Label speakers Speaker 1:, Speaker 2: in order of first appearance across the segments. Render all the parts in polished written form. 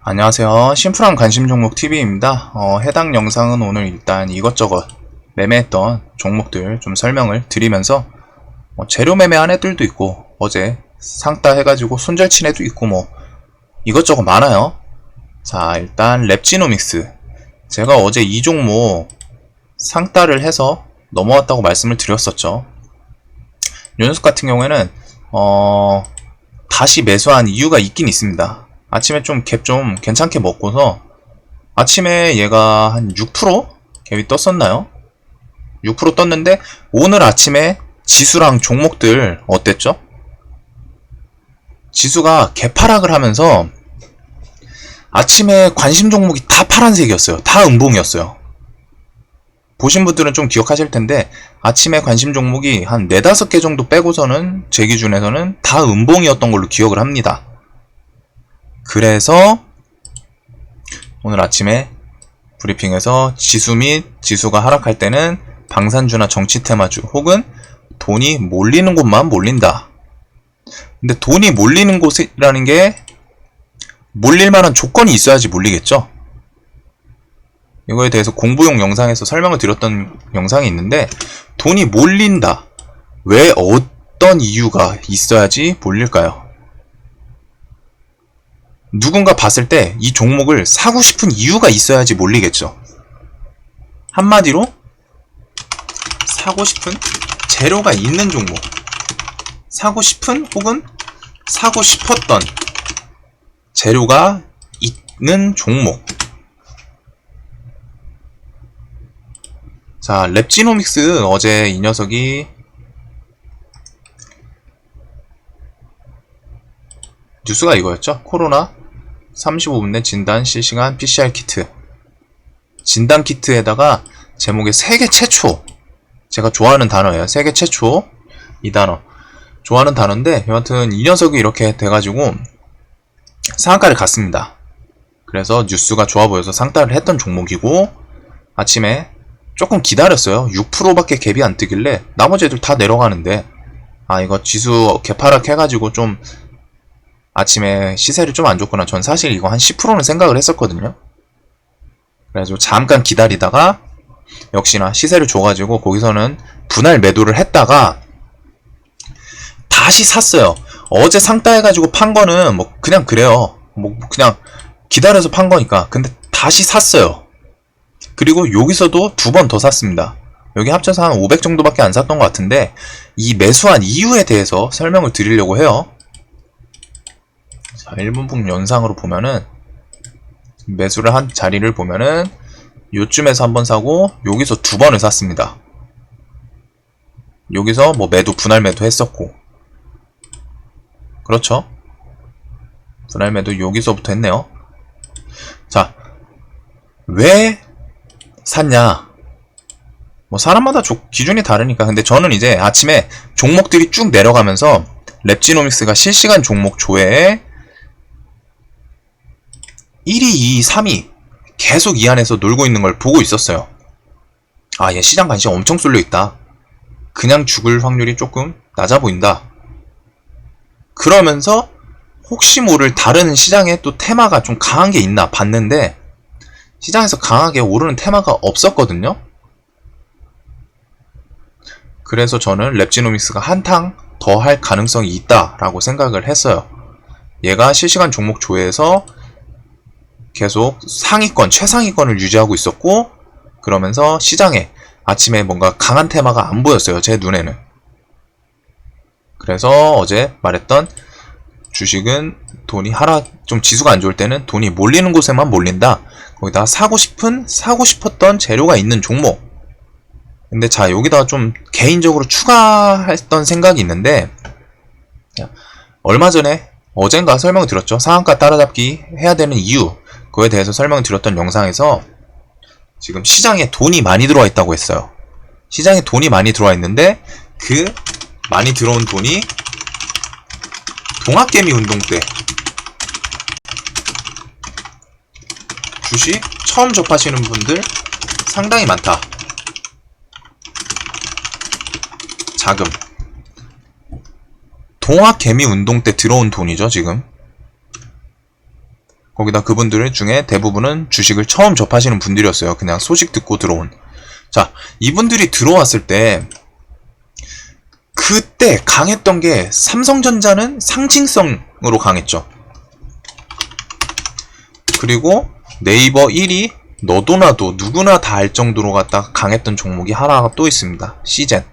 Speaker 1: 안녕하세요. 심플한 관심 종목 TV입니다. 해당 영상은 오늘 일단 이것저것 매매했던 종목들 좀 설명을 드리면서 재료 매매한 애들도 있고 어제 상따 해가지고 손절친 애도 있고 이것저것 많아요. 자, 일단 랩지노믹스, 제가 어제 이 종목 상따를 해서 넘어왔다고 말씀을 드렸었죠. 요 녀석 같은 경우에는 다시 매수한 이유가 있긴 있습니다. 아침에 좀 갭 좀 괜찮게 먹고서 아침에 얘가 한 6% 갭이 떴었나요? 6% 떴는데 오늘 아침에 지수랑 종목들 어땠죠? 지수가 개파락을 하면서 아침에 관심 종목이 다 파란색이었어요. 다 음봉이었어요. 보신 분들은 좀 기억하실 텐데 아침에 관심 종목이 한 4, 5개 정도 빼고서는 제 기준에서는 다 음봉이었던 걸로 기억을 합니다. 그래서 오늘 아침에 브리핑에서 지수 및 지수가 하락할 때는 방산주나 정치 테마주 혹은 돈이 몰리는 곳만 몰린다. 근데 돈이 몰리는 곳이라는 게 몰릴 만한 조건이 있어야지 몰리겠죠. 이거에 대해서 공부용 영상에서 설명을 드렸던 영상이 있는데 돈이 몰린다. 왜 어떤 이유가 있어야지 몰릴까요? 누군가 봤을 때 이 종목을 사고 싶은 이유가 있어야지 몰리겠죠. 한마디로 사고 싶은 재료가 있는 종목, 사고 싶은 혹은 사고 싶었던 재료가 있는 종목. 자, 랩지노믹스, 어제 이 녀석이 뉴스가 이거였죠. 코로나 35분 내 진단 실시간 PCR 키트. 진단 키트에다가 제목에 세계 최초, 제가 좋아하는 단어예요. 세계 최초, 이 단어 좋아하는 단어인데 여하튼 이 녀석이 이렇게 돼가지고 상한가를 갔습니다. 그래서 뉴스가 좋아 보여서 상따를 했던 종목이고 아침에 조금 기다렸어요. 6%밖에 갭이 안 뜨길래 나머지 애들 다 내려가는데 이거 지수 개파락 해가지고 좀 아침에 시세를 좀 안 줬구나. 전 사실 이거 한 10%는 생각을 했었거든요. 그래가지고 잠깐 기다리다가 역시나 시세를 줘가지고 거기서는 분할 매도를 했다가 다시 샀어요. 어제 상따 해가지고 판 거는 그냥 그래요. 그냥 기다려서 판 거니까. 근데 다시 샀어요. 그리고 여기서도 2번 더 샀습니다. 여기 합쳐서 한 500 정도밖에 안 샀던 것 같은데 이 매수한 이유에 대해서 설명을 드리려고 해요. 자, 1분봉 연상으로 보면은 매수를 한 자리를 보면은 요쯤에서 한번 사고 여기서 2번을 샀습니다. 여기서 매도 분할 매도 했었고, 그렇죠? 분할 매도 여기서부터 했네요. 자, 왜 샀냐? 사람마다 기준이 다르니까. 근데 저는 이제 아침에 종목들이 쭉 내려가면서 랩지노믹스가 실시간 종목 조회에 1위, 2위, 3위 계속 이 안에서 놀고 있는 걸 보고 있었어요. 얘 시장 관심 엄청 쏠려있다. 그냥 죽을 확률이 조금 낮아 보인다. 그러면서 혹시 모를 다른 시장에 또 테마가 좀 강한 게 있나 봤는데 시장에서 강하게 오르는 테마가 없었거든요. 그래서 저는 랩지노믹스가 한탕 더 할 가능성이 있다라고 생각을 했어요. 얘가 실시간 종목 조회에서 계속 상위권, 최상위권을 유지하고 있었고 그러면서 시장에 아침에 뭔가 강한 테마가 안 보였어요. 제 눈에는. 그래서 어제 말했던 주식은 돈이 좀 지수가 안 좋을 때는 돈이 몰리는 곳에만 몰린다. 거기다 사고 싶었던 재료가 있는 종목. 근데 자, 여기다가 좀 개인적으로 추가했던 생각이 있는데 얼마 전에 어젠가 설명을 드렸죠. 상한가 따라잡기 해야 되는 이유, 그거에 대해서 설명을 드렸던 영상에서 지금 시장에 돈이 많이 들어와 있다고 했어요. 시장에 돈이 많이 들어와 있는데 그 많이 들어온 돈이 동학개미 운동 때 주식 처음 접하시는 분들 상당히 많다. 자금, 동학개미 운동 때 들어온 돈이죠. 지금 거기다 그분들 중에 대부분은 주식을 처음 접하시는 분들이었어요. 그냥 소식 듣고 들어온. 자, 이분들이 들어왔을 때 그때 강했던 게 삼성전자는 상징성으로 강했죠. 그리고 네이버 1위 너도 나도 누구나 다 알 정도로 갖다 강했던 종목이 하나가 또 있습니다. 시젠.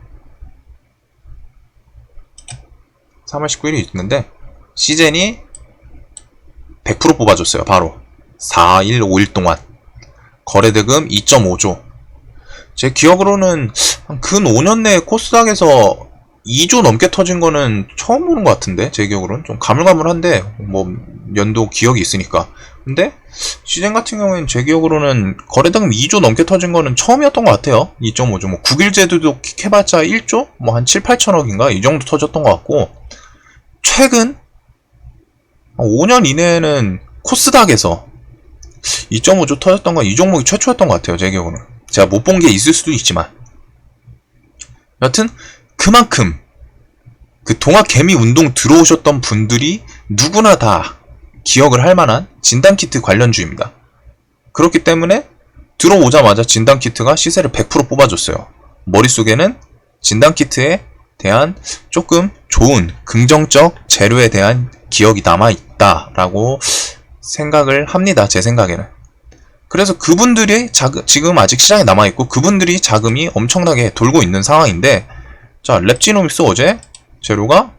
Speaker 1: 3월 19일이 있는데 시젠이 100% 뽑아줬어요. 바로 4일 5일 동안 거래대금 2.5조. 제 기억으로는 근 5년 내에 코스닥에서 2조 넘게 터진 거는 처음 보는 것 같은데, 제 기억으로는 좀 가물가물한데 뭐 연도 기억이 있으니까. 근데 시젠 같은 경우에는 제 기억으로는 거래대금 2조 넘게 터진 거는 처음이었던 것 같아요. 2.5조. 뭐 9일제도도 해봤자 1조? 뭐 한 7, 8천억인가? 이 정도 터졌던 것 같고, 최근 5년 이내에는 코스닥에서 2.5조 터졌던 건 이 종목이 최초였던 것 같아요. 제 기억으로는. 제가 못 본 게 있을 수도 있지만. 여튼 그만큼 그 동학개미 운동 들어오셨던 분들이 누구나 다 기억을 할 만한 진단키트 관련주입니다. 그렇기 때문에 들어오자마자 진단키트가 시세를 100% 뽑아줬어요. 머릿속에는 진단키트에 대한 조금 좋은 긍정적 재료에 대한 기억이 남아있다라고 생각을 합니다. 제 생각에는. 그래서 그분들이 지금 아직 시장에 남아있고 그분들이 자금이 엄청나게 돌고 있는 상황인데, 자, 랩지노믹스 어제 재료가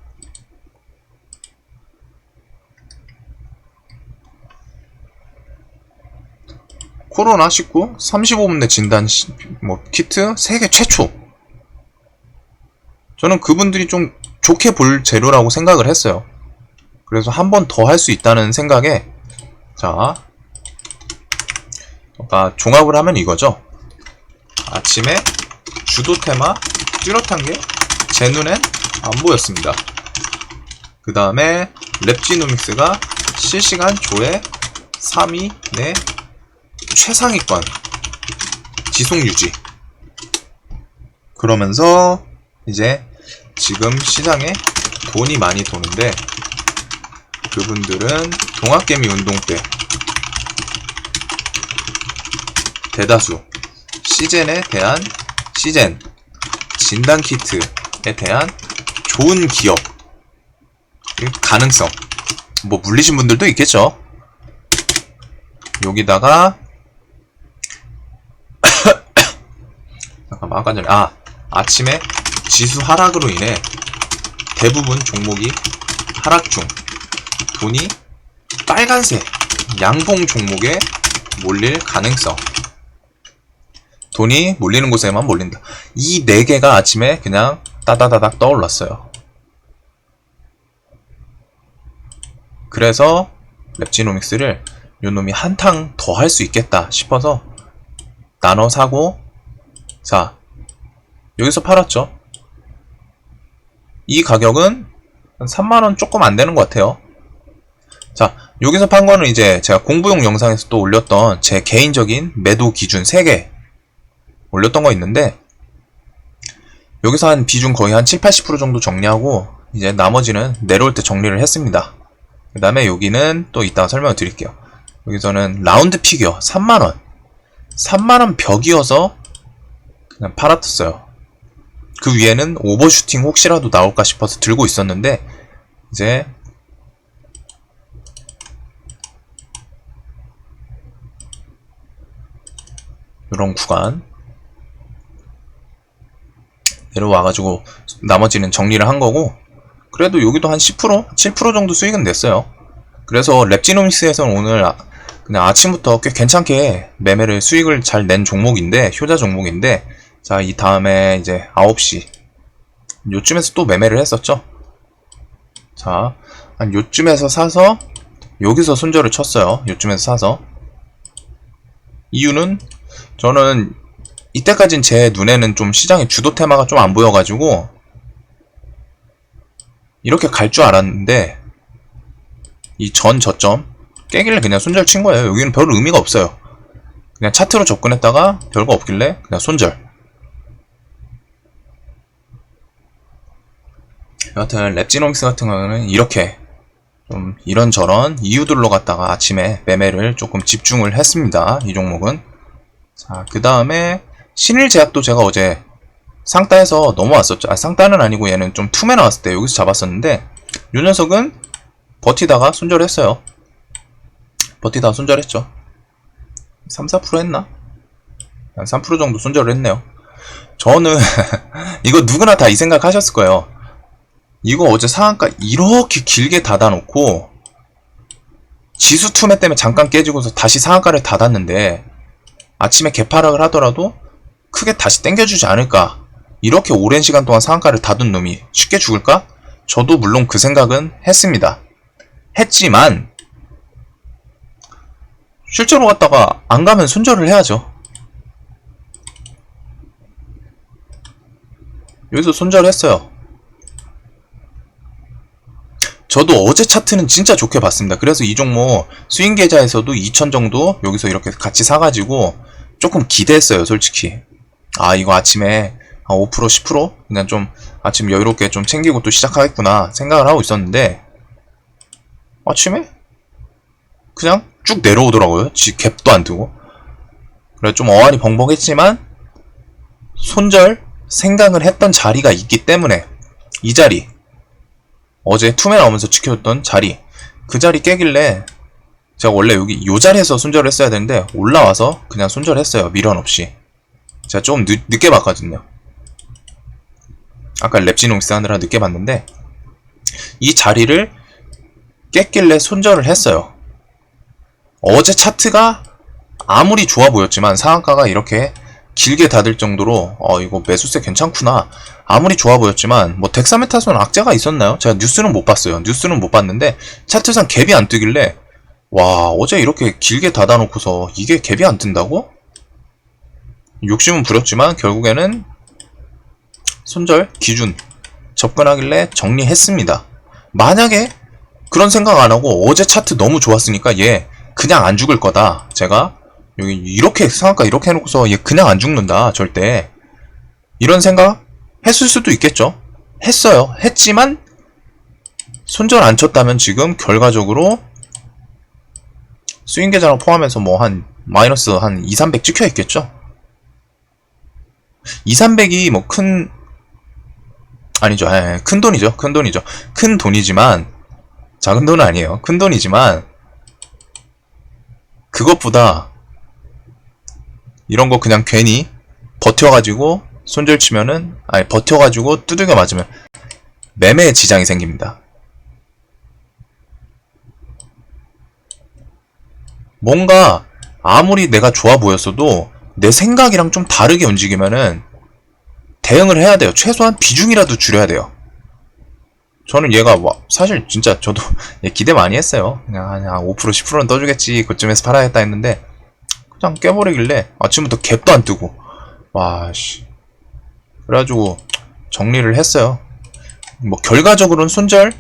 Speaker 1: 코로나19 35분 내 진단 키트 세계 최초. 저는 그분들이 좀 좋게 볼 재료라고 생각을 했어요. 그래서 한 번 더 할 수 있다는 생각에, 자, 종합을 하면 이거죠. 아침에 주도 테마 뚜렷한 게 제 눈엔 안 보였습니다. 그 다음에 랩지노믹스가 실시간 조회 3위 내 최상위권 지속 유지. 그러면서 이제 지금 시장에 돈이 많이 도는데, 그분들은 동학개미 운동 때 대다수 시젠에 대한 시젠 진단키트에 대한 좋은 기업, 가능성, 뭐 물리신 분들도 있겠죠. 여기다가 잠깐만, 아까 전에 아침에 지수 하락으로 인해 대부분 종목이 하락 중, 돈이 빨간색 양봉 종목에 몰릴 가능성. 돈이 몰리는 곳에만 몰린다. 이 4개가 아침에 그냥 따다다닥 떠올랐어요. 그래서 랩지노믹스를 요놈이 한탕 더 할 수 있겠다 싶어서 나눠 사고, 자, 여기서 팔았죠. 이 가격은 한 3만원 조금 안 되는 것 같아요. 자, 여기서 판 거는 이제 제가 공부용 영상에서 또 올렸던 제 개인적인 매도 기준 3개 올렸던 거 있는데, 여기서 한 비중 거의 한 7-80% 정도 정리하고 이제 나머지는 내려올 때 정리를 했습니다. 그 다음에 여기는 또 이따가 설명을 드릴게요. 여기서는 라운드 피규어 3만원 3만원 벽이어서 그냥 팔았었어요. 그 위에는 오버슈팅 혹시라도 나올까 싶어서 들고 있었는데, 이제 이런 구간 내려와가지고 나머지는 정리를 한 거고, 그래도 여기도 한 10%? 7% 정도 수익은 냈어요. 그래서 랩지노믹스에서는 오늘 그냥 아침부터 꽤 괜찮게 매매를 수익을 잘 낸 종목인데, 효자 종목인데, 자, 이 다음에 이제 9시 요쯤에서 또 매매를 했었죠. 자, 한 요쯤에서 사서 여기서 손절을 쳤어요. 요쯤에서 사서. 이유는 저는 이때까진 제 눈에는 좀 시장의 주도 테마가 좀 안 보여가지고 이렇게 갈 줄 알았는데, 이 전 저점 깨길래 그냥 손절 친 거예요. 여기는 별 의미가 없어요. 그냥 차트로 접근했다가 별거 없길래 그냥 손절. 여하튼 랩지노믹스 같은 경우는 이렇게 좀 이런저런 이유들로 갖다가 아침에 매매를 조금 집중을 했습니다. 이 종목은. 자, 그 다음에 신일제약도 제가 어제 상따에서 넘어왔었죠. 아, 상따는 아니고 얘는 좀 투매 나왔을 때 여기서 잡았었는데 요 녀석은 버티다가 손절했어요. 버티다가 손절했죠. 3-4% 했나? 한 3% 정도 손절을 했네요. 저는 이거 누구나 다 이 생각 하셨을 거예요. 이거 어제 상한가 이렇게 길게 닫아놓고 지수 투매 때문에 잠깐 깨지고서 다시 상한가를 닫았는데 아침에 개파락을 하더라도 크게 다시 땡겨주지 않을까. 이렇게 오랜 시간 동안 상한가를 닫은 놈이 쉽게 죽을까? 저도 물론 그 생각은 했습니다. 했지만 실제로 갔다가 안 가면 손절을 해야죠. 여기서 손절했어요. 저도 어제 차트는 진짜 좋게 봤습니다. 그래서 이 종목 스윙 계좌에서도 2000 정도 여기서 이렇게 같이 사가지고 조금 기대했어요. 솔직히 아 이거 아침에 5% 10% 그냥 좀 아침 여유롭게 좀 챙기고 또 시작하겠구나 생각을 하고 있었는데 아침에 그냥 쭉 내려오더라고요. 갭도 안 두고. 그래 좀 어안이 벙벙했지만 손절 생각을 했던 자리가 있기 때문에 이 자리 어제 투매 나오면서 지켜줬던 자리 그 자리 깨길래 제가 원래 여기 요 자리에서 손절을 했어야 되는데 올라와서 그냥 손절했어요. 미련 없이. 제가 조금 늦게 봤거든요. 아까 랩지농스 하느라 늦게 봤는데 이 자리를 깼길래 손절을 했어요. 어제 차트가 아무리 좋아 보였지만 상한가가 이렇게 길게 닫을 정도로 이거 매수세 괜찮구나 아무리 좋아 보였지만 뭐 덱사메타손 악재가 있었나요? 제가 뉴스는 못 봤어요. 뉴스는 못 봤는데 차트상 갭이 안 뜨길래 와 어제 이렇게 길게 닫아놓고서 이게 갭이 안 뜬다고? 욕심은 부렸지만 결국에는 손절 기준 접근하길래 정리했습니다. 만약에 그런 생각 안하고 어제 차트 너무 좋았으니까 얘 그냥 안 죽을 거다. 제가 여기 이렇게 상한가 이렇게 해놓고서 얘 그냥 안 죽는다 절대 이런 생각 했을 수도 있겠죠. 했어요. 했지만 손절 안 쳤다면 지금 결과적으로 스윙 계좌랑 포함해서 뭐 한 마이너스 한 2-300 찍혀 있겠죠. 2-300이 뭐 큰 아니죠. 큰 돈이죠. 큰 돈이죠. 큰 돈이지만 작은 돈은 아니에요. 큰 돈이지만 그것보다 이런 거 그냥 괜히 버텨가지고 손절 치면은 아니 버텨가지고 두들겨 맞으면 매매에 지장이 생깁니다. 뭔가 아무리 내가 좋아 보였어도 내 생각이랑 좀 다르게 움직이면은 대응을 해야 돼요. 최소한 비중이라도 줄여야 돼요. 저는 얘가 사실 진짜 저도 얘 기대 많이 했어요. 그냥 한 5% 10%는 떠주겠지 그쯤에서 팔아야겠다 했는데 그냥 깨버리길래 아침부터 갭도 안 뜨고 와씨 그래가지고 정리를 했어요. 뭐 결과적으로는 손절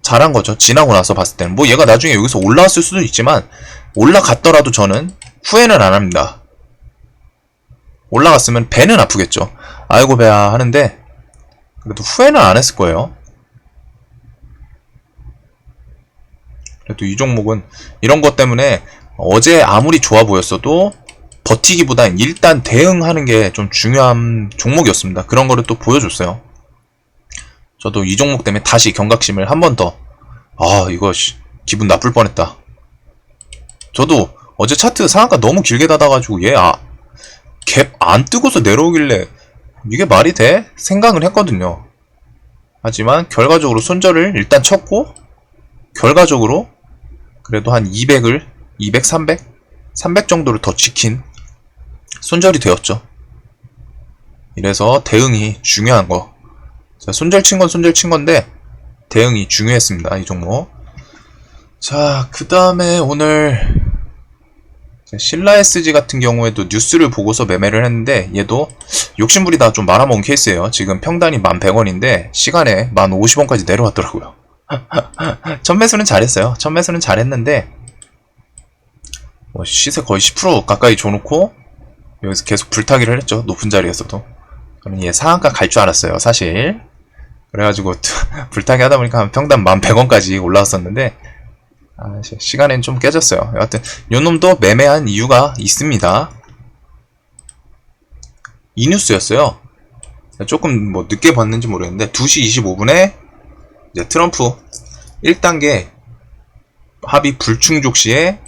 Speaker 1: 잘한 거죠. 지나고 나서 봤을 때는 뭐 얘가 나중에 여기서 올라왔을 수도 있지만 올라갔더라도 저는 후회는 안 합니다. 올라갔으면 배는 아프겠죠. 아이고 배야 하는데 그래도 후회는 안 했을 거예요. 그래도 이 종목은 이런 것 때문에 어제 아무리 좋아 보였어도 버티기보단 일단 대응하는 게 좀 중요한 종목이었습니다. 그런 거를 또 보여줬어요. 저도 이 종목 때문에 다시 경각심을 한 번 더 이거 기분 나쁠 뻔했다. 저도 어제 차트 상한가 너무 길게 닫아가지고 얘 갭 안 뜨고서 내려오길래 이게 말이 돼? 생각을 했거든요. 하지만 결과적으로 손절을 일단 쳤고 결과적으로 그래도 한 200을 200, 300? 300 정도를 더 지킨 손절이 되었죠. 이래서 대응이 중요한 거. 자, 손절 친 건 손절 친 건데 대응이 중요했습니다. 이 종목. 자, 그 다음에 오늘 신라 SG 같은 경우에도 뉴스를 보고서 매매를 했는데 얘도 욕심부리다 좀 말아먹은 케이스예요. 지금 평단이 1100원인데 시간에 1050원까지 내려왔더라고요. 첫 매수는 잘했어요. 첫 매수는 잘했는데 뭐 시세 거의 10% 가까이 줘놓고 여기서 계속 불타기를 했죠. 높은 자리에서도. 저는 얘 상한가 갈 줄 알았어요. 사실. 그래가지고 불타기 하다 보니까 평단 1100원까지 올라왔었는데 시간엔 좀 깨졌어요. 여하튼 요 놈도 매매한 이유가 있습니다. 이 뉴스였어요. 조금 뭐 늦게 봤는지 모르겠는데 2시 25분에 이제 트럼프 1단계 합의 불충족 시에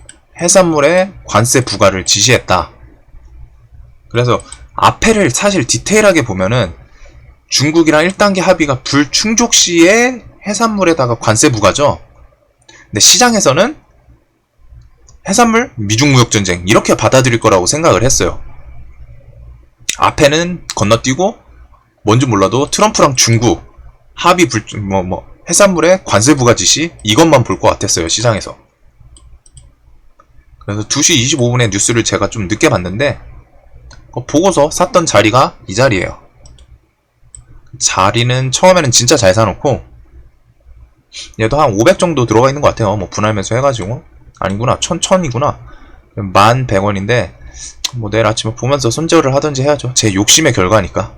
Speaker 1: 해산물에 관세 부과를 지시했다. 그래서 앞에를 사실 디테일하게 보면은 중국이랑 1단계 합의가 불충족 시에 해산물에다가 관세 부과죠. 근데 시장에서는 해산물 미중 무역 전쟁 이렇게 받아들일 거라고 생각을 했어요. 앞에는 건너뛰고 뭔지 몰라도 트럼프랑 중국 합의 해산물에 관세 부과 지시 이것만 볼 것 같았어요. 시장에서. 그래서 2시 25분에 뉴스를 제가 좀 늦게 봤는데 보고서 샀던 자리가 이 자리예요. 자리는 처음에는 진짜 잘 사놓고 얘도 한 500 정도 들어가 있는 것 같아요. 뭐 분할 매수 해가지고 아니구나 1000이구나 11,100원인데 뭐 내일 아침에 보면서 손절을 하든지 해야죠. 제 욕심의 결과니까.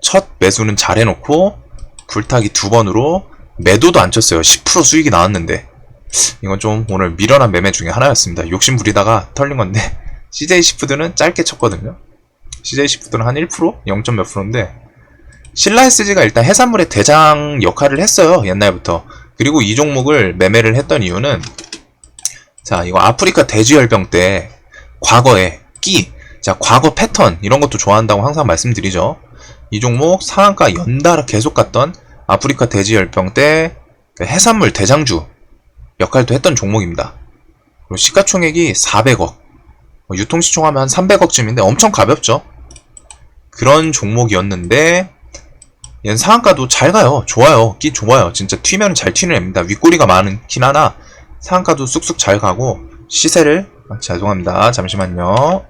Speaker 1: 첫 매수는 잘 해놓고 불타기 2번으로 매도도 안 쳤어요. 10% 수익이 나왔는데 이건 좀 오늘 미련한 매매 중에 하나였습니다. 욕심 부리다가 털린 건데 CJ 시푸드는 짧게 쳤거든요. CJ 시푸드는 한 1%? 0. 몇 프로인데 신라SG가 일단 해산물의 대장 역할을 했어요. 옛날부터. 그리고 이 종목을 매매를 했던 이유는 자 이거 아프리카 돼지열병 때 과거에 자 과거 패턴 이런 것도 좋아한다고 항상 말씀드리죠. 이 종목 상한가 연달아 계속 갔던 아프리카 돼지열병 때 해산물 대장주 역할도 했던 종목입니다. 그리고 시가총액이 400억 유통시총하면 한 300억쯤인데 엄청 가볍죠. 그런 종목이었는데 얘는 상한가도 잘 가요. 좋아요. 끼 좋아요. 진짜 튀면 잘 튀는 애입니다. 윗꼬리가 많긴 하나 상한가도 쑥쑥 잘 가고 시세를 죄송합니다. 잠시만요.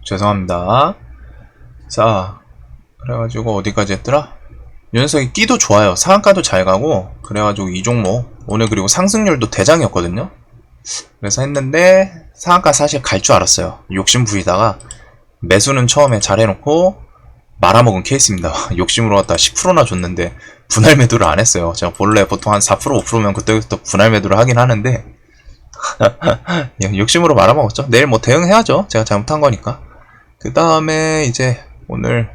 Speaker 1: 죄송합니다. 자, 그래가지고 어디까지 했더라? 이 녀석이 끼도 좋아요. 상한가도 잘 가고 그래가지고 이 종목 오늘 그리고 상승률도 대장이었거든요. 그래서 했는데 상한가 사실 갈 줄 알았어요. 욕심 부리다가 매수는 처음에 잘 해놓고 말아먹은 케이스입니다. 욕심으로 갖다 10%나 줬는데 분할 매도를 안 했어요. 제가 본래 보통 한 4% 5%면 그때부터 분할 매도를 하긴 하는데 욕심으로 말아먹었죠. 내일 뭐 대응해야죠. 제가 잘못한 거니까. 그 다음에 이제 오늘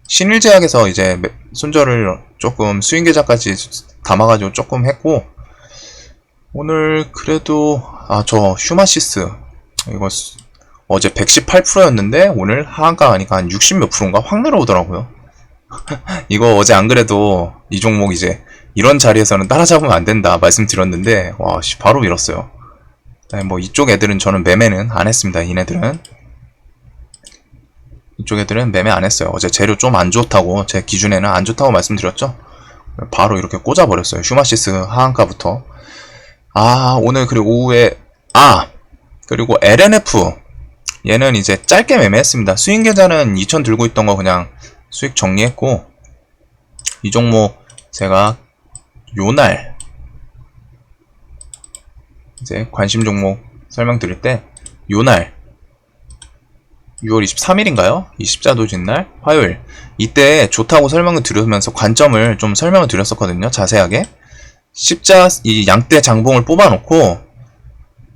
Speaker 1: 신일제약에서 이제 손절을 조금 수익계좌까지 담아가지고 조금 했고 오늘 그래도 저 휴마시스 이거 어제 118%였는데 오늘 하한가 하니까 한 60 몇 프로인가 확 내려오더라고요. 이거 어제 안 그래도 이 종목 이제 이런 자리에서는 따라잡으면 안 된다 말씀드렸는데 와 바로 밀었어요. 뭐 이쪽 애들은 저는 매매는 안 했습니다. 이쪽 애들은 매매 안 했어요. 어제 재료 좀 안 좋다고 제 기준에는 안 좋다고 말씀드렸죠. 바로 이렇게 꽂아버렸어요. 휴마시스 하한가부터. 오늘 그리고 오후에 그리고 LNF 얘는 이제 짧게 매매했습니다. 수익계좌는 2,000 들고 있던 거 그냥 수익 정리했고 이 종목 제가 요날 이제 관심 종목 설명드릴 때 요날 6월 23일인가요? 이 십자도진날 화요일 이때 좋다고 설명을 드리면서 관점을 좀 설명을 드렸었거든요. 자세하게 십자 이 양대 장봉을 뽑아놓고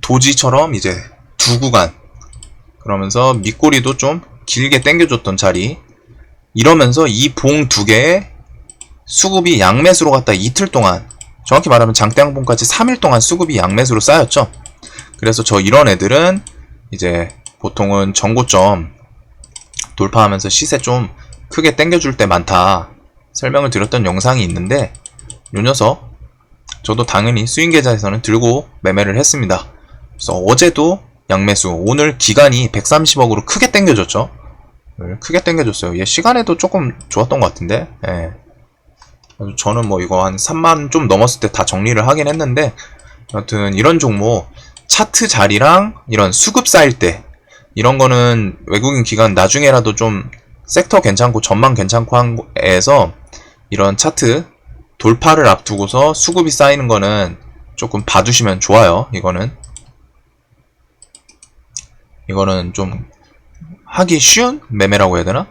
Speaker 1: 도지처럼 이제 두 구간 그러면서 밑꼬리도 좀 길게 당겨줬던 자리 이러면서 이 봉 두 개에 수급이 양매수로 갔다 이틀 동안 정확히 말하면 장대양봉까지 3일 동안 수급이 양매수로 쌓였죠. 그래서 저 이런 애들은 이제 보통은 전고점 돌파하면서 시세 좀 크게 당겨줄 때 많다 설명을 드렸던 영상이 있는데 요 녀석 저도 당연히 수익계좌에서는 들고 매매를 했습니다. 그래서 어제도 양매수, 오늘 기간이 130억으로 크게 땡겨줬죠. 크게 땡겨줬어요. 얘 시간에도 조금 좋았던 것 같은데. 예. 저는 뭐 이거 한 3만 좀 넘었을 때 다 정리를 하긴 했는데, 여튼 이런 종목 차트 자리랑 이런 수급 쌓일 때 이런 거는 외국인 기관 나중에라도 좀 섹터 괜찮고 전망 괜찮고 한 에서 이런 차트 돌파를 앞두고서 수급이 쌓이는 거는 조금 봐두시면 좋아요. 이거는 좀 하기 쉬운 매매라고 해야 되나?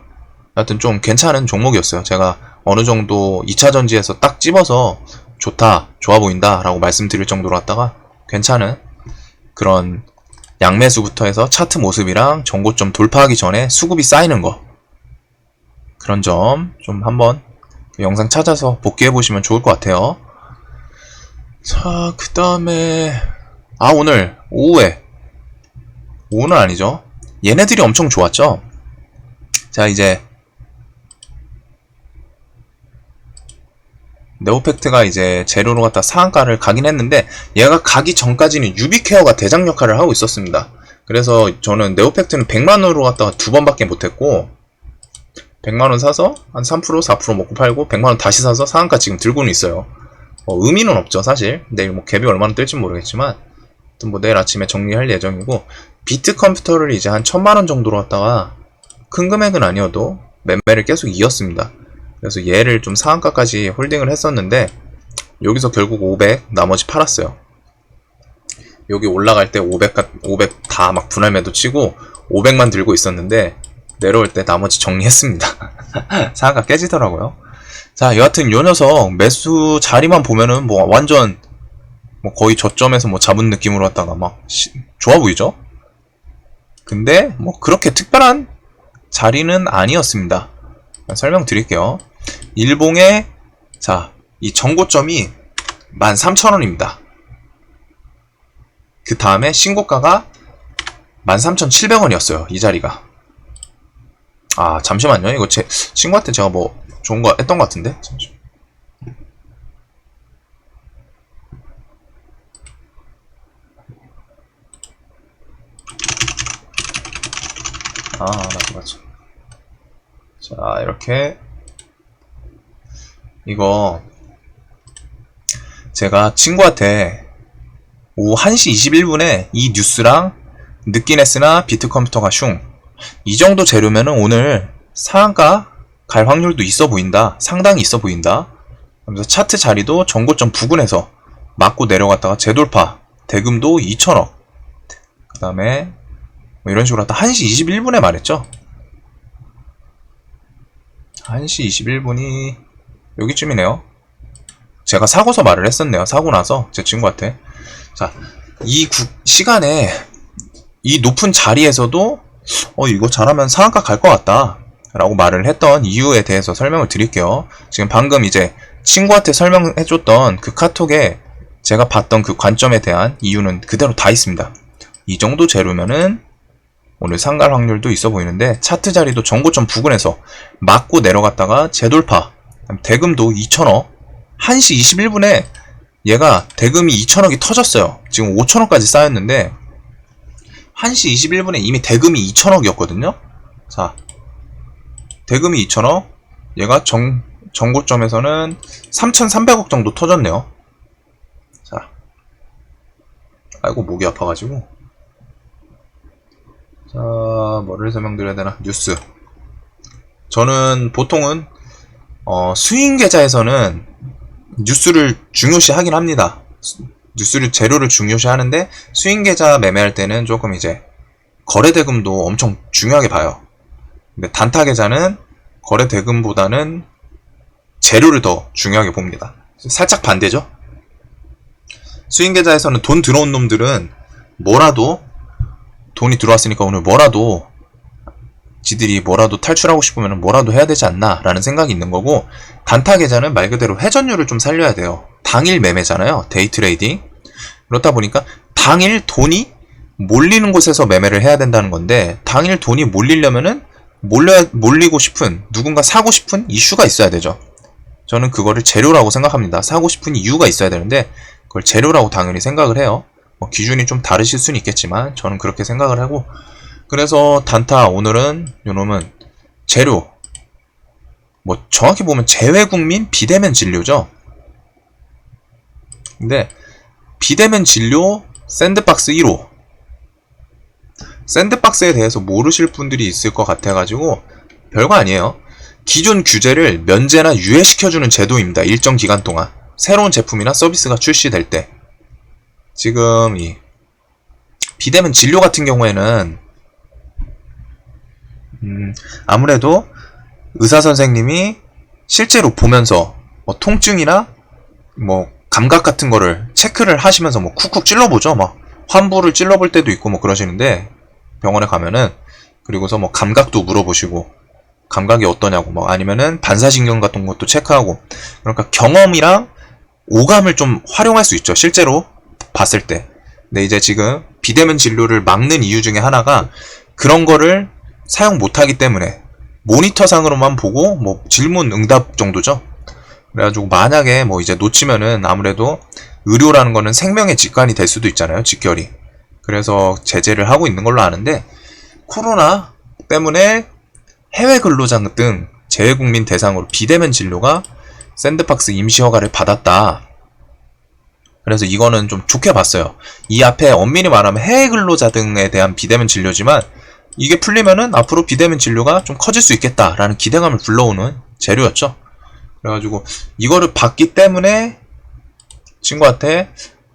Speaker 1: 하여튼 좀 괜찮은 종목이었어요. 제가 어느 정도 2차 전지에서 딱 집어서 좋다, 좋아 보인다 라고 말씀드릴 정도로 왔다가 괜찮은 그런 양매수부터 해서 차트 모습이랑 전고점 돌파하기 전에 수급이 쌓이는 거, 그런 점 좀 한번 영상 찾아서 복귀해 보시면 좋을 것 같아요. 자, 그 다음에 오늘 오후는 아니죠. 얘네들이 엄청 좋았죠. 자, 이제 네오팩트가 이제 재료로 갖다 상한가를 가긴 했는데, 얘가 가기 전까지는 유비케어가 대장 역할을 하고 있었습니다. 그래서 저는 네오팩트는 100만원으로 갖다가 2번밖에 못했고, 100만원 사서 한 3%, 4% 먹고 팔고 100만원 다시 사서 상한가 지금 들고는 있어요. 의미는 없죠, 사실. 내일 뭐 갭이 얼마나 뜰지 모르겠지만, 뭐 내일 아침에 정리할 예정이고, 비트 컴퓨터를 이제 한 1000만원 정도로 갖다가 큰 금액은 아니어도 매매를 계속 이었습니다. 그래서 얘를 좀 상한가까지 홀딩을 했었는데, 여기서 결국 500 나머지 팔았어요. 여기 올라갈 때 500 다 막 분할 매도 치고 500만 들고 있었는데, 내려올 때 나머지 정리했습니다. 상한가 깨지더라고요. 자, 여하튼 요 녀석 매수 자리만 보면은 뭐 완전 뭐 거의 저점에서 뭐 잡은 느낌으로 왔다가 막 좋아 보이죠? 근데 뭐 그렇게 특별한 자리는 아니었습니다. 설명드릴게요. 일봉의 자, 이 전고점이 13,000원입니다. 그 다음에 신고가가 13,700원이었어요. 이 자리가. 잠시만요. 이거 제 친구한테 제가 뭐 좋은 거 했던 것 같은데? 잠시만. 맞아. 자, 이렇게 이거 제가 친구한테 오후 1시 21분에 이 뉴스랑 느끼네스나 비트컴퓨터가 슝 이 정도 재료면은 오늘 상한가 갈 확률도 있어 보인다. 상당히 있어 보인다. 그래서 차트 자리도 전고점 부근에서 맞고 내려갔다가 재돌파. 대금도 2천억. 그 다음에 뭐 이런 식으로 하다 1시 21분에 말했죠. 1시 21분이 여기쯤이네요. 제가 사고서 말을 했었네요. 사고 나서 제 친구한테. 자, 이 시간에 이 높은 자리에서도 이거 잘하면 상한가 갈 것 같다 라고 말을 했던 이유에 대해서 설명을 드릴게요. 지금 방금 이제 친구한테 설명해줬던 그 카톡에 제가 봤던 그 관점에 대한 이유는 그대로 다 있습니다. 이 정도 재료면은 오늘 상갈 확률도 있어 보이는데, 차트 자리도 전고점 부근에서 맞고 내려갔다가 재돌파. 대금도 2천억. 1시 21분에 얘가 대금이 2천억이 터졌어요. 지금 5천억까지 쌓였는데 1시 21분에 이미 대금이 2천억이었거든요. 자, 대금이 2천억. 얘가 전고점에서는 3,300억 정도 터졌네요. 자, 아이고 목이 아파가지고. 자, 뭐를 설명드려야 되나? 뉴스. 저는 보통은 스윙 계좌에서는 뉴스를 중요시 하긴 합니다. 뉴스를 재료를 중요시 하는데, 스윙 계좌 매매할 때는 조금 이제 거래 대금도 엄청 중요하게 봐요. 근데 단타 계좌는 거래 대금보다는 재료를 더 중요하게 봅니다. 살짝 반대죠. 스윙 계좌에서는 돈 들어온 놈들은 뭐라도, 돈이 들어왔으니까 오늘 뭐라도 지들이 뭐라도 탈출하고 싶으면 뭐라도 해야 되지 않나 라는 생각이 있는 거고, 단타 계좌는 말 그대로 회전율을 좀 살려야 돼요. 당일 매매잖아요. 데이 트레이딩. 그렇다 보니까 당일 돈이 몰리는 곳에서 매매를 해야 된다는 건데, 당일 돈이 몰리려면은 몰리고 싶은, 누군가 사고 싶은 이슈가 있어야 되죠. 저는 그거를 재료라고 생각합니다. 사고 싶은 이유가 있어야 되는데 그걸 재료라고 당연히 생각을 해요. 뭐 기준이 좀 다르실 수는 있겠지만 저는 그렇게 생각을 하고, 그래서 단타 오늘은 요놈은 재료, 뭐 정확히 보면 재외국민 비대면 진료죠. 근데 비대면 진료 샌드박스 1호, 샌드박스에 대해서 모르실 분들이 있을 것 같아가지고 별거 아니에요. 기존 규제를 면제나 유예시켜주는 제도입니다. 일정 기간 동안 새로운 제품이나 서비스가 출시될 때. 지금 이 비대면 진료 같은 경우에는 아무래도 의사 선생님이 실제로 보면서 뭐 통증이나 뭐 감각 같은 거를 체크를 하시면서 뭐 쿡쿡 찔러보죠. 막 환부를 찔러볼 때도 있고 뭐 그러시는데, 병원에 가면은, 그리고서 뭐 감각도 물어보시고 감각이 어떠냐고, 뭐 아니면은 반사신경 같은 것도 체크하고, 그러니까 경험이랑 오감을 좀 활용할 수 있죠, 실제로 봤을 때. 근데 이제 지금 비대면 진료를 막는 이유 중에 하나가 그런 거를 사용 못하기 때문에 모니터상으로만 보고 뭐 질문 응답 정도죠. 그래가지고 만약에 뭐 이제 놓치면은 아무래도 의료라는 거는 생명의 직관이 될 수도 있잖아요, 직결이. 그래서 제재를 하고 있는 걸로 아는데, 코로나 때문에 해외 근로자 등 재외국민 대상으로 비대면 진료가 샌드박스 임시 허가를 받았다. 그래서 이거는 좀 좋게 봤어요. 이 앞에 엄밀히 말하면 해외 근로자 등에 대한 비대면 진료지만, 이게 풀리면은 앞으로 비대면 진료가 좀 커질 수 있겠다라는 기대감을 불러오는 재료였죠. 그래가지고 이거를 봤기 때문에 친구한테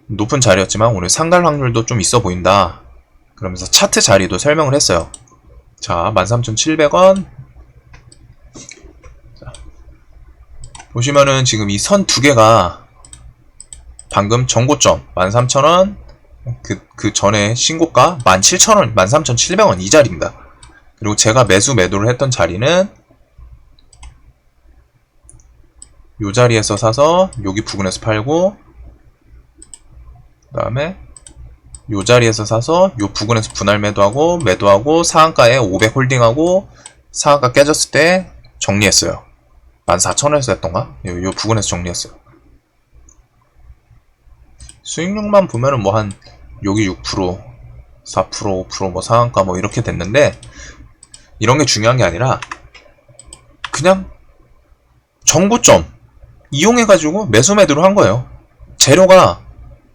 Speaker 1: 높은 자리였지만 오늘 상갈 확률도 좀 있어 보인다, 그러면서 차트 자리도 설명을 했어요. 자, 13,700원. 자, 보시면은 지금 이 선 두 개가 방금 정고점 13,000원, 그 전에 신고가 17,000원, 13,700원 이 자리입니다. 그리고 제가 매도를 했던 자리는 요 자리에서 사서 여기 부근에서 팔고, 그 다음에 요 자리에서 사서 요 부근에서 분할 매도하고 상한가에 500 홀딩하고 상한가 깨졌을 때 정리했어요. 14,000원에서 했던가? 요 부근에서 정리했어요. 수익률만 보면은 뭐 한 여기 6%, 4%, 5% 뭐 상한가 뭐 이렇게 됐는데, 이런 게 중요한 게 아니라 그냥 정고점 이용해가지고 매수매도를 한 거예요. 재료가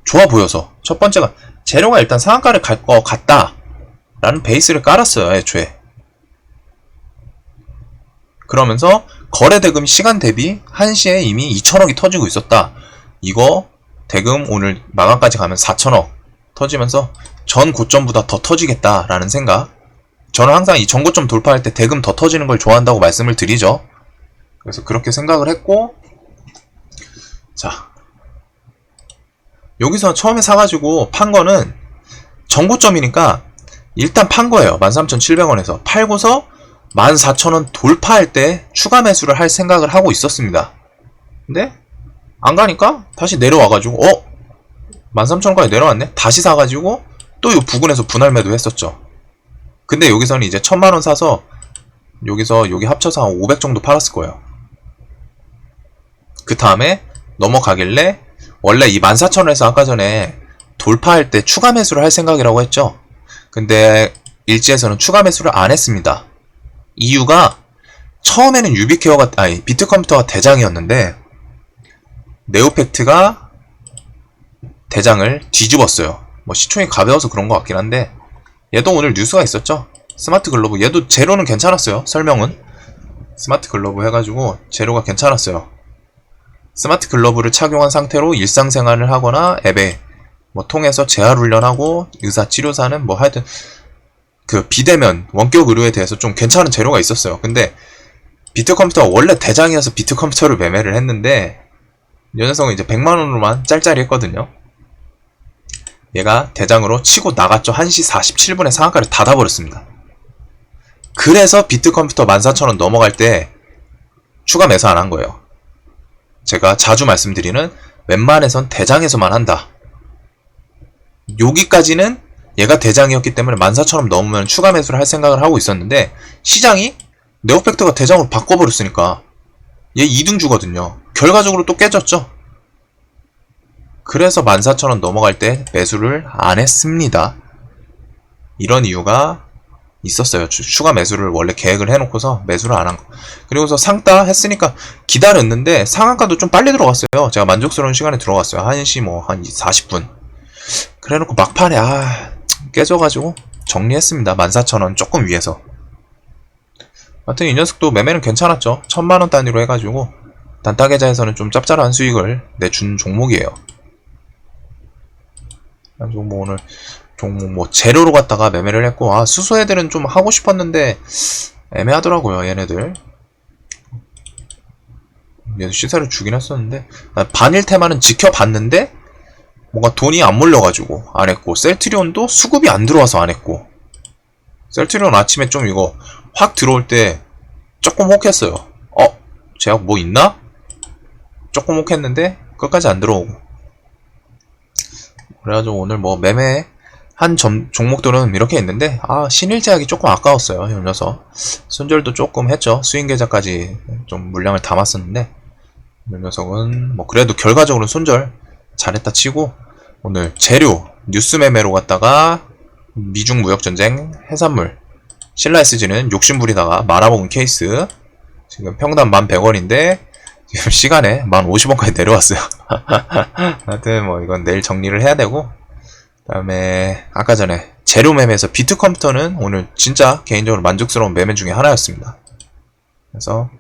Speaker 1: 좋아 보여서. 첫 번째가 재료가 일단 상한가를 갈 것 같다 라는 베이스를 깔았어요, 애초에. 그러면서 거래대금 시간 대비 1시에 이미 2,000억이 터지고 있었다. 이거 대금 오늘 마감까지 가면 4,000억 터지면서 전 고점보다 더 터지겠다라는 생각. 저는 항상 이 전고점 돌파할 때 대금 더 터지는 걸 좋아한다고 말씀을 드리죠. 그래서 그렇게 생각을 했고, 자, 여기서 처음에 사가지고 판 거는 전고점이니까 일단 판 거예요. 13,700원에서 팔고서 14,000원 돌파할 때 추가 매수를 할 생각을 하고 있었습니다. 근데 안 가니까 다시 내려와가지고 13,000원까지 내려왔네? 다시 사가지고 또 이 부근에서 분할 매도 했었죠. 근데 여기서는 이제 1,000만원 사서 여기서 여기 합쳐서 한 500 정도 팔았을 거예요. 그 다음에 넘어가길래 원래 이 14,000원에서 아까 전에 돌파할 때 추가 매수를 할 생각이라고 했죠. 근데 일지에서는 추가 매수를 안 했습니다. 이유가 처음에는 비트컴퓨터가 대장이었는데 네오팩트가 대장을 뒤집었어요. 뭐 시총이 가벼워서 그런 것 같긴 한데, 얘도 오늘 뉴스가 있었죠. 스마트 글러브, 얘도 재료는 괜찮았어요. 설명은 스마트 글러브 해가지고 재료가 괜찮았어요. 스마트 글러브를 착용한 상태로 일상생활을 하거나 앱에 뭐 통해서 재활훈련하고 의사치료사는 뭐 하여튼 그 비대면 원격 의료에 대해서 좀 괜찮은 재료가 있었어요. 근데 비트컴퓨터가 원래 대장이어서 비트컴퓨터를 매매를 했는데 이 녀석은 이제 100만원으로만 짤짤이 했거든요. 얘가 대장으로 치고 나갔죠. 1시 47분에 상한가를 닫아버렸습니다. 그래서 비트컴퓨터 14,000원 넘어갈 때 추가 매수 안 한 거예요. 제가 자주 말씀드리는 웬만해선 대장에서만 한다. 여기까지는 얘가 대장이었기 때문에 14,000원 넘으면 추가 매수를 할 생각을 하고 있었는데, 시장이 네오팩트가 대장으로 바꿔버렸으니까 얘 2등 주거든요. 결과적으로 또 깨졌죠. 그래서 14,000원 넘어갈 때 매수를 안 했습니다. 이런 이유가 있었어요. 추가 매수를 원래 계획을 해놓고서 매수를 안 한 거. 그리고서 상따 했으니까 기다렸는데 상한가도 좀 빨리 들어갔어요. 제가 만족스러운 시간에 들어갔어요. 1시 뭐 한 40분. 그래놓고 막판에 깨져가지고 정리했습니다. 14,000원 조금 위에서. 하여튼 이 녀석도 매매는 괜찮았죠. 1000만원 단위로 해가지고 단타 계좌에서는 좀 짭짤한 수익을 내준 종목이에요. 그래가지고 뭐 오늘 종목 뭐 재료로 갔다가 매매를 했고, 수소 애들은 좀 하고 싶었는데 애매하더라고요. 얘네들 얘도 시세를 주긴 했었는데, 반일 테마는 지켜봤는데 뭔가 돈이 안 몰려가지고 안 했고, 셀트리온도 수급이 안 들어와서 안 했고. 셀트리온 아침에 좀 이거 확 들어올 때 조금 혹했어요. 제가 뭐 있나? 조금 혹했는데 끝까지 안 들어오고. 그래가지고 오늘 뭐 매매 한 종목들은 이렇게 있는데, 신일제약이 조금 아까웠어요. 이 녀석 손절도 조금 했죠. 수익 계좌까지 좀 물량을 담았었는데, 이 녀석은 뭐 그래도 결과적으로 손절 잘했다 치고, 오늘 재료 뉴스 매매로 갔다가 미중 무역전쟁 해산물 신라 SG는 욕심부리다가 말아먹은 케이스. 지금 평단 11,100원인데 지금 시간에 10,050원까지 내려왔어요. 하여튼 뭐 이건 내일 정리를 해야 되고, 그 다음에 아까 전에 재료 매매에서 비트컴퓨터는 오늘 진짜 개인적으로 만족스러운 매매 중에 하나였습니다. 그래서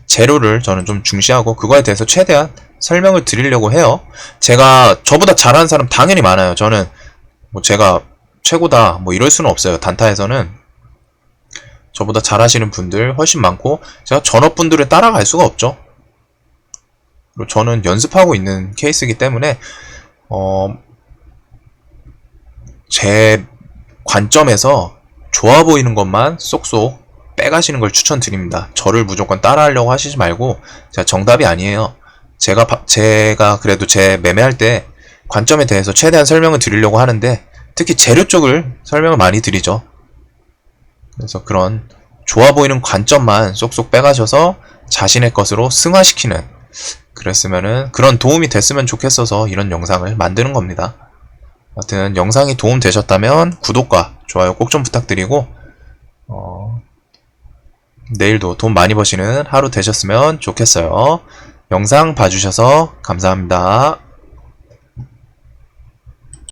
Speaker 1: 재료를 저는 좀 중시하고 그거에 대해서 최대한 설명을 드리려고 해요. 저보다 잘하는 사람 당연히 많아요. 저는 뭐 제가 최고다 뭐 이럴 수는 없어요. 단타에서는 저보다 잘하시는 분들 훨씬 많고, 제가 전업분들을 따라갈 수가 없죠. 그리고 저는 연습하고 있는 케이스이기 때문에 제 관점에서 좋아 보이는 것만 쏙쏙 빼가시는 걸 추천드립니다. 저를 무조건 따라하려고 하시지 말고, 제가 정답이 아니에요. 제가 그래도 제 매매할 때 관점에 대해서 최대한 설명을 드리려고 하는데, 특히 재료 쪽을 설명을 많이 드리죠. 그래서 그런 좋아 보이는 관점만 쏙쏙 빼가셔서 자신의 것으로 승화시키는, 그랬으면은 그런 도움이 됐으면 좋겠어서 이런 영상을 만드는 겁니다. 하여튼 영상이 도움 되셨다면 구독과 좋아요 꼭 좀 부탁드리고, 내일도 돈 많이 버시는 하루 되셨으면 좋겠어요. 영상 봐주셔서 감사합니다.